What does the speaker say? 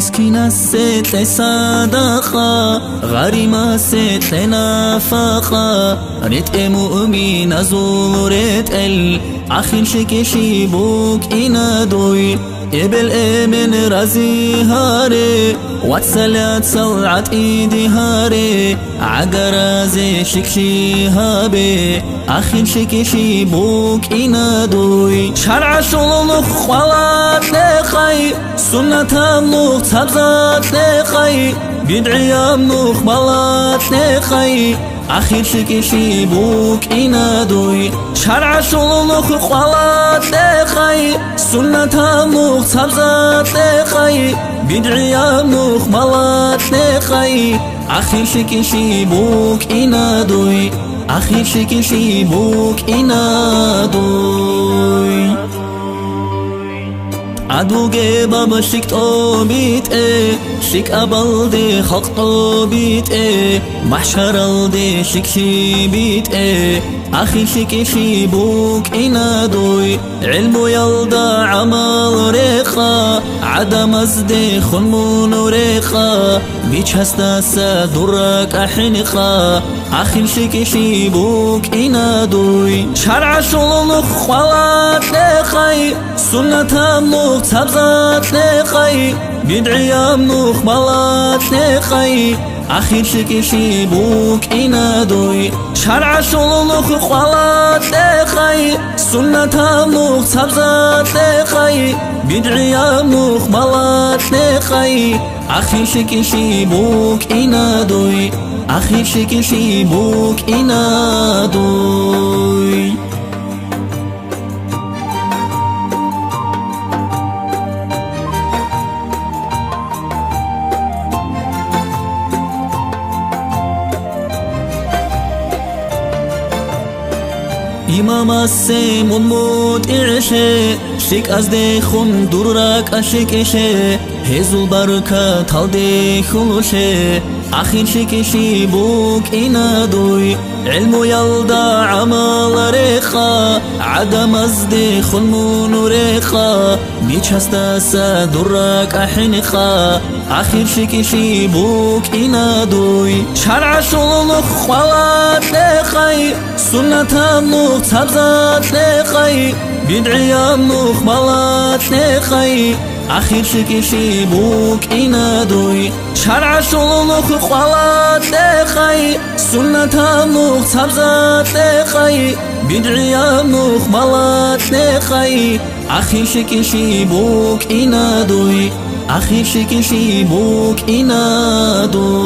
مسكينة ست صدقة غريمة ست نفقة ريت مؤمن زورت العخين شكشي بوك إنادوي إبل إمن رزي هاري واتسلات سلعت إيدي هاري عقرازي شكشي هابي أخين شكشي بوك إنادوي شرع شلوخ خلات نخي سنة ملوخ تبزات نخي بدعي ملوخ بلات نخي أخير شكشي بوك إنادوي شرع شلوخ خلات نخي سنة ملوخ تبزات نخي بدعي ملوخ بلات نخي أخير شكشي بوك إنادوي أخير شكشي بوك إنادوي عدوغي بابا شك طوبيت شك أبلدي خلق طوبيت محشرلدي شك شيبيت أخي شكشي بوك إنادوي علم يلدا عمل ريخا عدم أزدي خنمون ريخا بيش هستاسا درك أحنخا أخي شكشي بوك إنادوي شرع شلوخ خلات نخي سنة ملوخ تبزات نخي بدعي ملوخ بلات نخي أخير شكشي بوك إنادوي شرع شلوخ خلات نخي سنة ملوخ تبزات نخي بدعي ملوخ بلات نخي أخير شكشي بوك إنادوي أخير شكشي بوك إنادوي إمام السيمون موت إعشي شك أزدي خون درك أشكشي هزو بركة تلدي خلوشي أخين شكشي بوك إنادوي علم يلدا عمل ريخا عدم أزدي خنمون ريخا بيش هستاسا درك أحنخا أخير شكشي بوك إنادوي شرع شلوخ خلات نخي سنة ملوخ تبزات نخي بدعي ملوخ بلات نخي أخير شكشي بوك إنادوي شرع شلوخ خلات نخي سنة ملوخ تبزات نخي بدعي ملوخ بلات نخي أخير شكشي بوك إنادوي أخير شكشي بوك إنادوي